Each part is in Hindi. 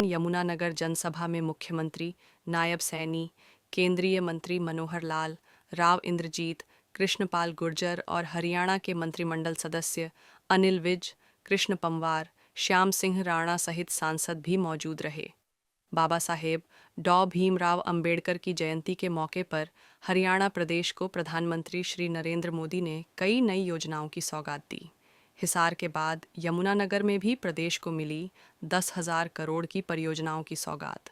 यमुनानगर जनसभा में मुख्यमंत्री, नायब सैनी, केंद्रीय मंत्री मनोहर लाल, राव इंद्रजीत, कृष्णपाल गुर्जर और हरियाणा के मंत्रिमंडल सदस्य अनिल विज, कृष्ण पंवार, श्याम सिंह राणा सहित सांसद भी मौजूद रहे। बाबा साहेब डॉ भीमराव अंबेडकर की जयंती के मौके पर हरियाणा प्रदेश को प्रधानमंत्री श्री नरेंद्र मोदी ने कई नई योजनाओं की सौगात दी। हिसार के बाद यमुनानगर में भी प्रदेश को मिली 10,000 करोड़ की परियोजनाओं की सौगात।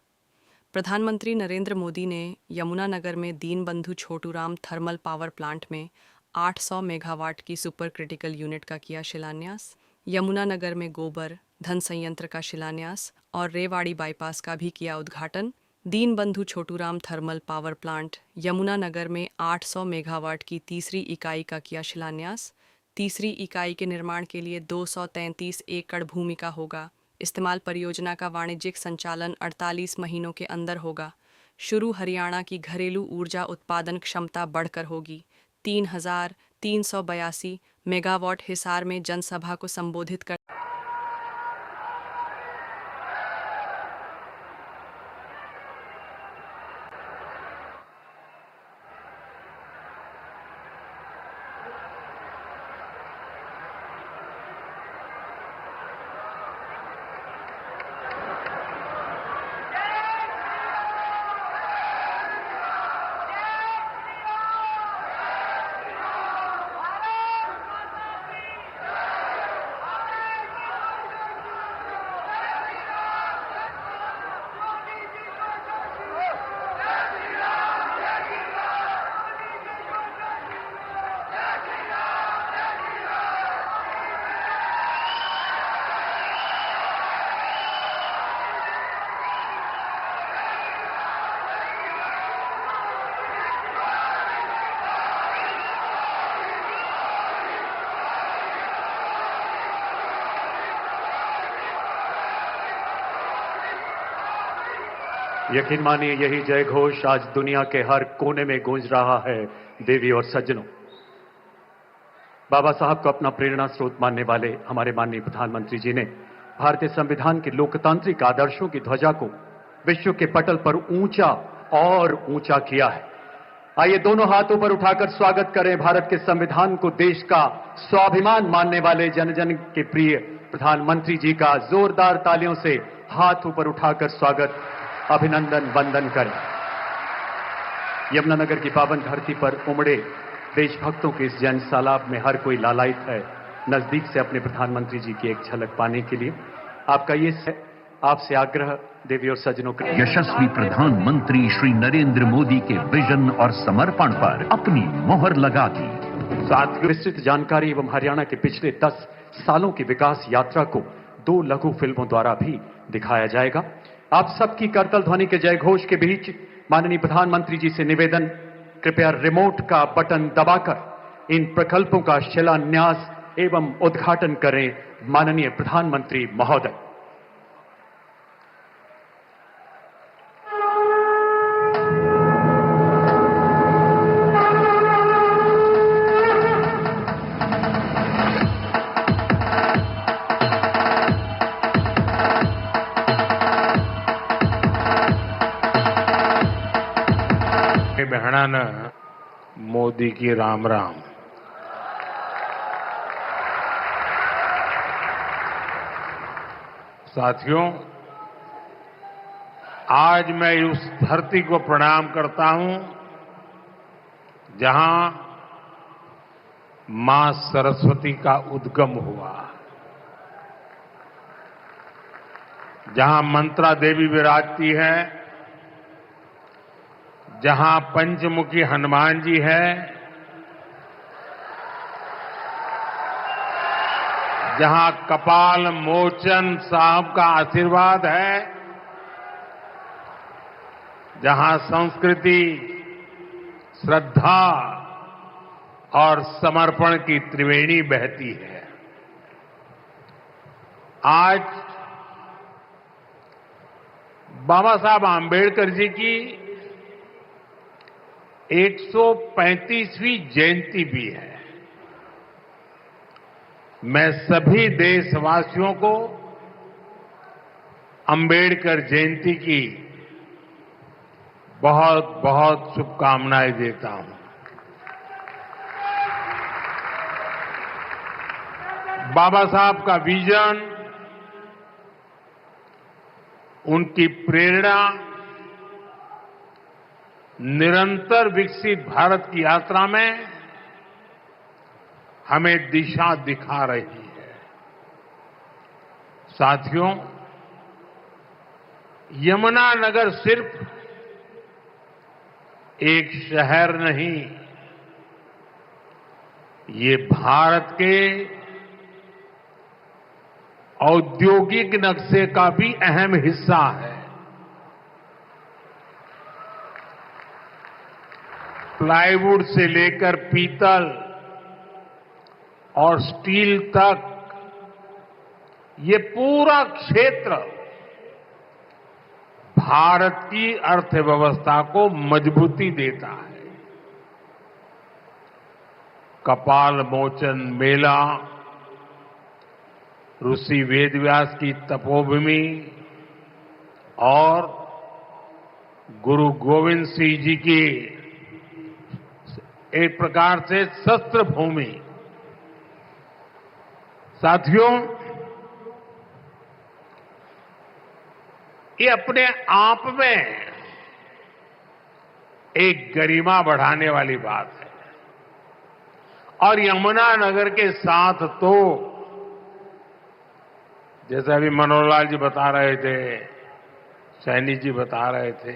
प्रधानमंत्री नरेंद्र मोदी ने यमुनानगर में Deenbandhu Chhoturam thermal power plant में 800 मेगावाट की सुपर क्रिटिकल यूनिट का किया शिलान्यास। यमुनानगर में गोबर धन संयंत्र का शिलान्यास और रेवाड़ी बाईपास का भी किया उद्घाटन। Deenbandhu Chhoturam thermal power plant Yamunanagar में 800 मेगावाट की तीसरी इकाई का किया शिलान्यास। तीसरी इकाई के निर्माण के लिए 233 एकड़ भूमि का होगा इस्तेमाल। परियोजना का वाणिज्यिक संचालन 48 महीनों के अंदर होगा। शुरू हरियाणा की घरेलू ऊर्जा उत्पादन क्षमता बढ़कर होगी 3,382 मेगावाट। हिसार में जनसभा को संबोधित कर यकीन मानिए यही जय घोष आज दुनिया के हर कोने में गूंज रहा है। देवी और सज्जनों, बाबा साहब को अपना प्रेरणा स्रोत मानने वाले हमारे माननीय प्रधानमंत्री जी ने भारतीय संविधान के लोकतांत्रिक आदर्शों की ध्वजा को विश्व के पटल पर ऊंचा और ऊंचा किया है। आइए दोनों हाथ ऊपर उठाकर स्वागत करें भारत के संविधान को देश का स्वाभिमान मानने वाले जन जन के प्रिय प्रधानमंत्री जी का। जोरदार तालियों से हाथ ऊपर उठाकर स्वागत, अभिनंदन वंदन करें। यमुनानगर की पावन धरती पर उमड़े देशभक्तों के इस जन सैलाब में हर कोई लालायित है नजदीक से अपने प्रधानमंत्री जी की एक झलक पाने के लिए। आपका ये आपसे आग्रह देवी और सज्जनों का। यशस्वी प्रधानमंत्री श्री नरेंद्र मोदी के विजन और समर्पण पर अपनी मोहर लगा दी। साथियों, विस्तृत जानकारी एवं हरियाणा के पिछले 10 सालों की विकास यात्रा को 2 लघु फिल्मों द्वारा भी दिखाया जाएगा। आप सबकी करतल ध्वनि के जय घोष के बीच माननीय प्रधानमंत्री जी से निवेदन, कृपया रिमोट का बटन दबाकर इन प्रकल्पों का शिलान्यास एवं उद्घाटन करें। माननीय प्रधानमंत्री महोदय। बहना मोदी की राम राम। साथियों, आज मैं उस धरती को प्रणाम करता हूं जहां मां सरस्वती का उद्गम हुआ, जहां मंत्रा देवी विराजती है, जहां पंचमुखी हनुमान जी है, जहां कपाल मोचन साहब का आशीर्वाद है, जहां संस्कृति, श्रद्धा और समर्पण की त्रिवेणी बहती है। आज बाबा साहब आंबेडकर जी की 135वीं जयंती भी है। मैं सभी देशवासियों को अंबेडकर जयंती की बहुत बहुत शुभकामनाएं देता हूं। बाबा साहब का विजन, उनकी प्रेरणा निरंतर विकसित भारत की यात्रा में हमें दिशा दिखा रही है। साथियों, यमुनानगर सिर्फ एक शहर नहीं, ये भारत के औद्योगिक नक्शे का भी अहम हिस्सा है। प्लाईवुड से लेकर पीतल और स्टील तक ये पूरा क्षेत्र भारत की अर्थव्यवस्था को मजबूती देता है। कपाल मोचन मेला, ऋषि वेदव्यास की तपोभूमि और गुरु गोविंद सिंह जी की एक प्रकार से शस्त्र भूमि। साथियों, ये अपने आप में एक गरिमा बढ़ाने वाली बात है। और यमुनानगर के साथ तो जैसे अभी मनोहर लाल जी बता रहे थे, सैनी जी बता रहे थे,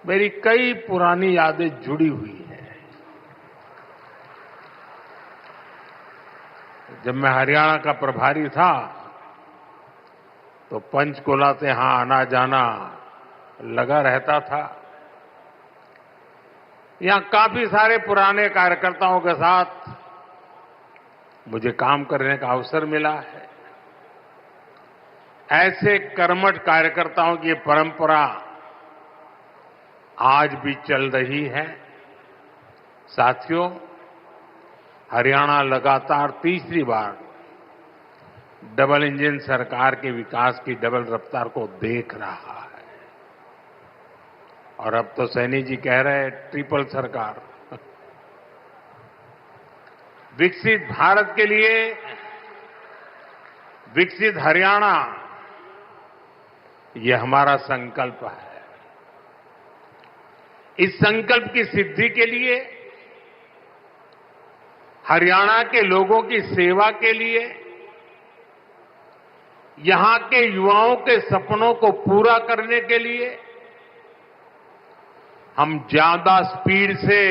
मेरी कई पुरानी यादें जुड़ी हुई हैं। जब मैं हरियाणा का प्रभारी था तो पंचकुला से यहां आना जाना लगा रहता था। यहां काफी सारे पुराने कार्यकर्ताओं के साथ मुझे काम करने का अवसर मिला है। ऐसे कर्मठ कार्यकर्ताओं की परंपरा आज भी चल रही है। साथियों, हरियाणा लगातार तीसरी बार डबल इंजन सरकार के विकास की डबल रफ्तार को देख रहा है। और अब तो सैनी जी कह रहे हैं ट्रिपल सरकार। विकसित भारत के लिए विकसित हरियाणा, ये हमारा संकल्प है। इस संकल्प की सिद्धि के लिए, हरियाणा के लोगों की सेवा के लिए, यहां के युवाओं के सपनों को पूरा करने के लिए हम ज्यादा स्पीड से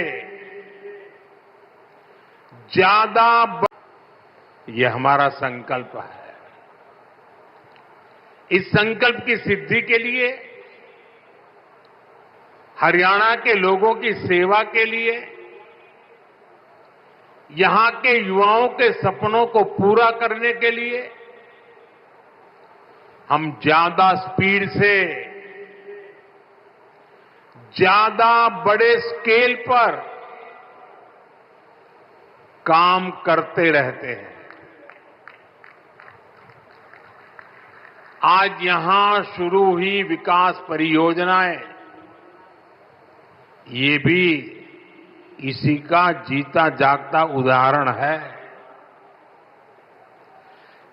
ज्यादा, ये हमारा संकल्प है। इस संकल्प की सिद्धि के लिए, हरियाणा के लोगों की सेवा के लिए, यहां के युवाओं के सपनों को पूरा करने के लिए हम ज्यादा स्पीड से ज्यादा बड़े स्केल पर काम करते रहते हैं। आज यहां शुरू हुई विकास परियोजनाएं, ये भी इसी का जीता जागता उदाहरण है।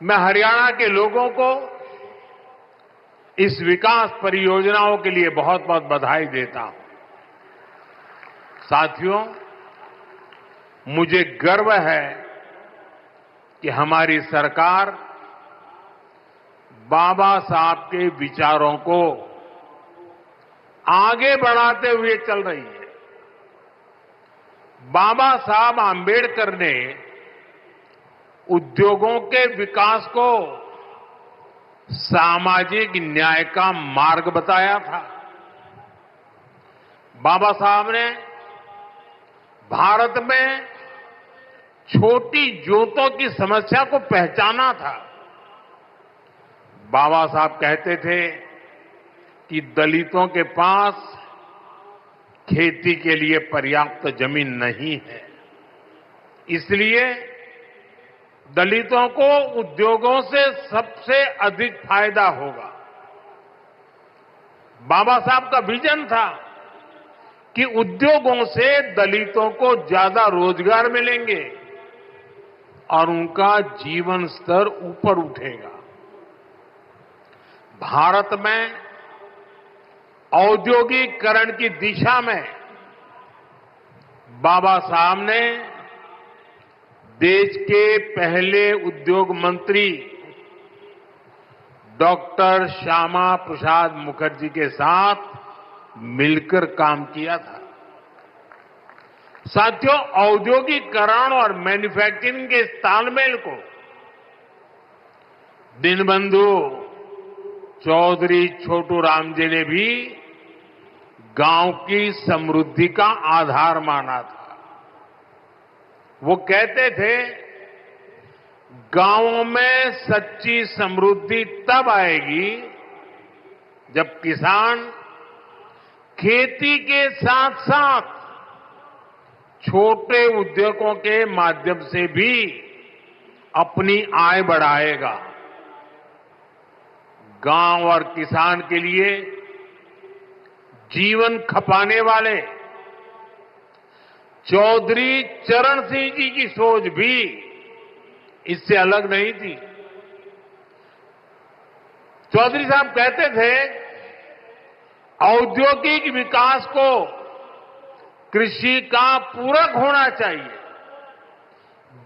मैं हरियाणा के लोगों को इस विकास परियोजनाओं के लिए बहुत बहुत बधाई देता हूं। साथियों, मुझे गर्व है कि हमारी सरकार बाबा साहब के विचारों को आगे बढ़ाते हुए चल रही है। बाबा साहब आंबेडकर ने उद्योगों के विकास को सामाजिक न्याय का मार्ग बताया था। बाबा साहब ने भारत में छोटी जोतों की समस्या को पहचाना था। बाबा साहब कहते थे कि दलितों के पास खेती के लिए पर्याप्त जमीन नहीं है, इसलिए दलितों को उद्योगों से सबसे अधिक फायदा होगा। बाबा साहब का विजन था कि उद्योगों से दलितों को ज्यादा रोजगार मिलेंगे और उनका जीवन स्तर ऊपर उठेगा। भारत में औद्योगिकरण की दिशा में बाबा साहब ने देश के पहले उद्योग मंत्री डॉक्टर श्यामा प्रसाद मुखर्जी के साथ मिलकर काम किया था। साथियों, औद्योगिकरण और मैन्युफैक्चरिंग के इस तालमेल को दीनबंधु चौधरी छोटू राम जी ने भी गांव की समृद्धि का आधार माना था। वो कहते थे, गांवों में सच्ची समृद्धि तब आएगी जब किसान खेती के साथ साथ छोटे उद्योगों के माध्यम से भी अपनी आय बढ़ाएगा। गांव और किसान के लिए जीवन खपाने वाले चौधरी चरण सिंह जी की सोच भी इससे अलग नहीं थी। चौधरी साहब कहते थे, औद्योगिक विकास को कृषि का पूरक होना चाहिए।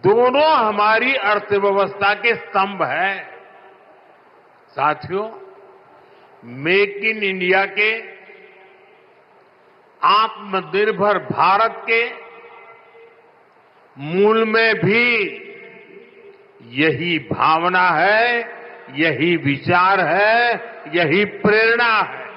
दोनों हमारी अर्थव्यवस्था के स्तंभ हैं। साथियों, मेक इन इंडिया के, आत्मनिर्भर भारत के मूल में भी यही भावना है, यही विचार है, यही प्रेरणा है।